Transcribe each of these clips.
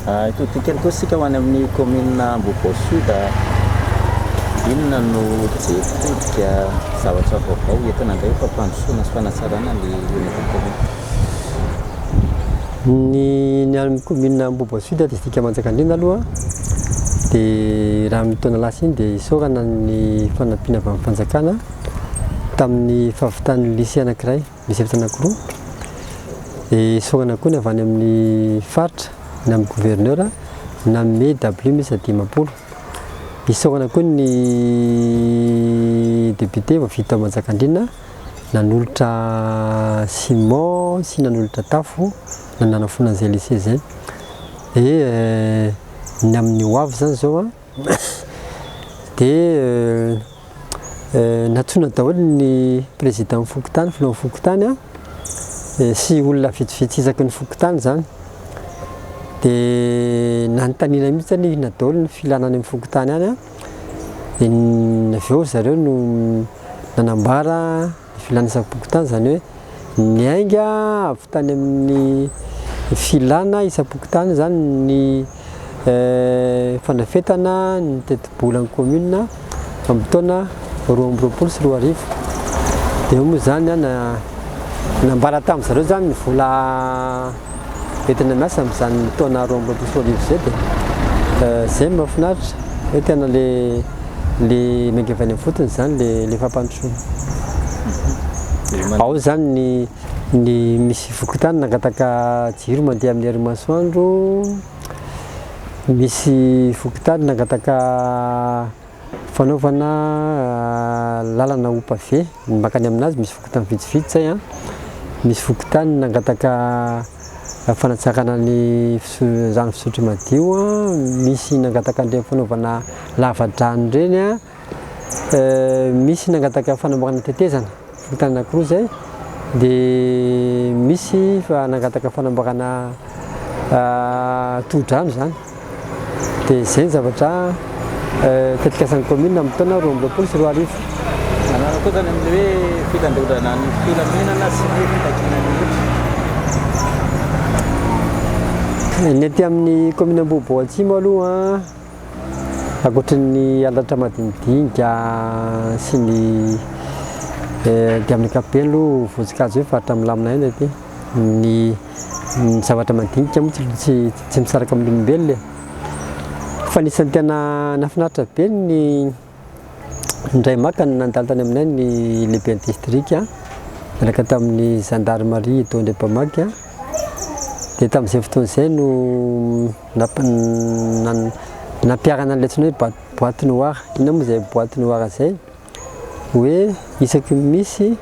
Itotikely koa sika ho any amin'ny commune Ambohipo Sud inona no jefitrika zavatra vaovao entina indray fampandrosoana sy fanasarana ny commune. Ny amin'ny commune Ambohipo Sud dia isika Manjakandriana aloha dia raha amin'ny taona lasa iny dia isaorana ny fanampiana avy amin'ny fanjakana tamin'ny fahavitan'ny lycée anankiray, lycée anankiroa. Dia isaorana koa ny avy any amin'ny faritra na amin'ny gouverneur na amin'ny W misy dimapolo. Isaorana koa ny député vita Manjakandriana nanolotra ciment sy nanolotra tafo nananafona an'izay lycée zay. Dia ny amin'ny hoavy zany zao dia natsona daholo ny président Fokotany, filoha Fokotany sy olona vitsivitsy isaky ny Fokotany zany. Dia nanontaniana mihitsy ny daholo ny filana any amin'ny Fokotany any dia avy eo zareo no nanambara ny filana isaky Fokotany zany hoe ny ainga avy tany amin'ny filana isaky Fokotany zany ny fanafetana ny teti-bolan'ny commune amin'ny taona 2020 sy 2021. Dia moa zany nambara tamin'ny zareo zany ny vola entina miasa amin'izany taona 2020 sy 2021 zay. Dia zay mahafinaritra hoe tena le maingevany amin'ny fotony zany le fampandrosoana. Ao zany ny misy Fokotany nangataka jiro mandeha amin'ny hery masoandro, misy Fokotany nangataka fanaovana lalana ho pavé makany aminazy, misy Fokotany vitsivitsy zay misy Fokotany nangataka fanatsarana ny rano fisotro madio, misy nangataka an'ireny fanaovana lava-drano ireny misy nangataka fanamboarana tetezana Fokotany anankiroa zay. Dia misy nangataka fanamboarana tohi-drano zany. Dia zay ny zavatra tetikasan'ny commune amin'ny taona 2020 sy 2021. Manana koa zany amin'ny hoe fitandraolana ny filaminana sy ny fitakina ny aty amin'ny commune Ambohipo Atsimo aloha ankoatran'ny alatra madinidinika sy ny dia amin'ny ankapobeny aloha voatsikajy hoe faritra milamina eny aty. Ny zavatra madinika moa tsy misaraka amin'ny olombelona. Fa anisan'ny tena nahafinaritra be ny ndray maka nandalo tany aminay ny lehiben'ny district miaraka tamin'ny gendarmerie Tao Andriampamaky. Dia tamin'izay fotoana izay no nampiarana an'ilay antsoina hoe boîte noire. Inona moa izay boîte noire izay? Hoe isaky misy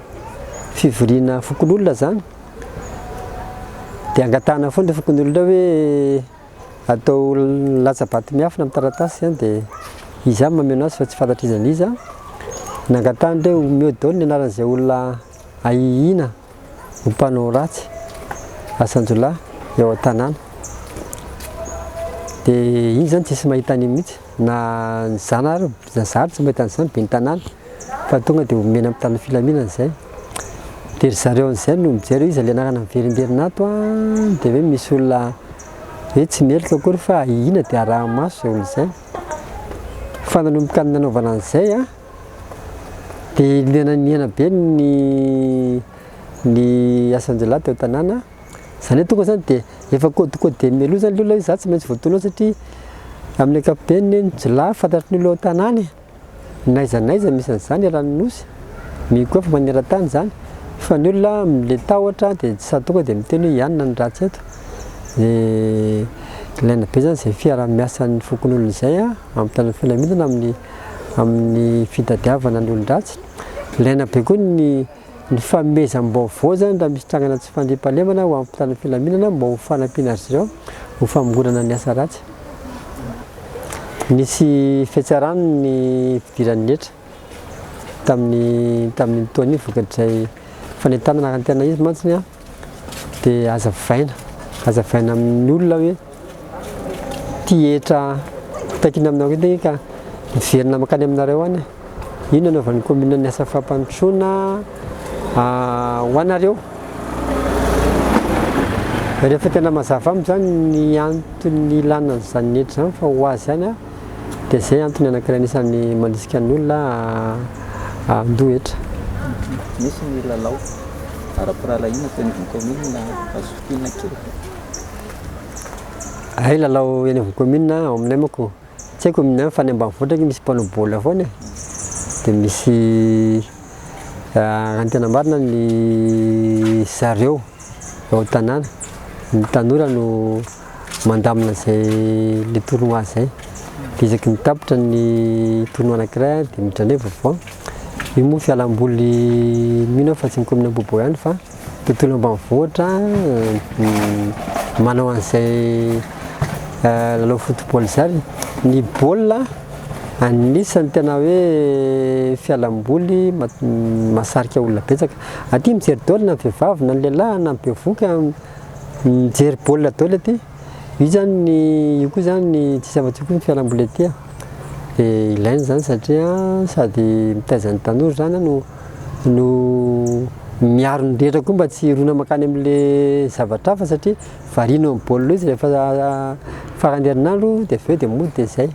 fivoriana fokon'olona zany dia angatahana foana ilay fokon'olona hoe atao latsa-bato miafina amin'ny taratasy zany. Dia iza mameno azy fa tsy fantatra iza n'iza. Nangatahana hoe omeo daholo ny anaran'izay olona ahihina ho mpanao ratsy asan-jolahy eo an-tanàna. Dia iny zany tsisy mahita an'iny mihitsy na ny zanahary tsy mahita an'izany be ny tanàna fa tonga dia omena amin'ny tany filaminana zay. Dia zareo an'izay no mijery izy ilay anarana miverimberinato dia hoe misy olona hoe tsy melika akory fa ahihina dia araha-maso izay olona izay. Fa nanomboka ny nanaovana an'izay dia niana be ny asan-jolahy teo an-tanàna. Izany hoe tonga zany dia efa kodikody meloa zany olona za tsy maintsy voatolona satria amin'ny ankapobeny ny jolahy fantatry ny olona ao an-tanàna naiza misy an'izany aranon-nosy mikoa fa maneran-tany zany. Fa ny olona le tahotra dia tsy tonga dia miteny hoe ianona ny ratsy eto. Dia ilaina be zany izay fiara-miasan'ny fokon'olona izay amin'ny tany filaminana amin'ny fitadiavana ny olon-dratsy. Ilaina be koa ny fanomezam-baovao zany raha misy trangana tsy fandriam-pahalemana ho amin'ny tany filaminana mba ho fanampiana azy ireo ho famoronana ny asa ratsy. Nisy fiatsarany ny fidiran'ny letra tamin'ny taona iny vokatr'izay fanentana nakan-tena izy mantsiny dia azavaina amin'ny olona hoe tihetra fitakiana aminao eto ka miverina makany aminareo any. Ino anaovan'ny commune ny asa fampandrosoana ho anareo. rehefa tena mazava amiko zany ny antony ilana an'izany hetra zany fa ho azy zany a dia zay antony anankiray anisan'ny manisika ny olona andohetra. Misy ny lalao ara-piralahiana teny commune azo fitina kely. Ay lalao eny amin'ny commune ao aminay manko tsy haiko aminay fa ny ambanivohitra misy mpanao baolina foana dia misy raha tena marina ny zareo ao tanàna ny tanora no mandamina zay le tournoi zay dia isaky mitapitra ny tournoi anankiray dia midranay vaovao. Io moa fialamboly mino fa tsy ny commune Bobo ihany fa tontolo ambanivohitra manao an'izay lalao football zany. Ny baolina anisany tena hoe fialamboly mahasarika olona betsaka. Aty mijery baolina ny vehivavy na ny lehilahy na ny bevoka mijery baolina daoly aty. Io zany io koa zany tsisy afa-tsy koa ny fialamboly aty. Dia ilaina zany satria sady mitaiza ny tanora zany no miaro ny rehetra koa mba tsy rona makany amin'ilay zavatra hafa satria variana amin'ny baolina izy rehefa faran'ny herinandro dia avy eo dia mody dia zay.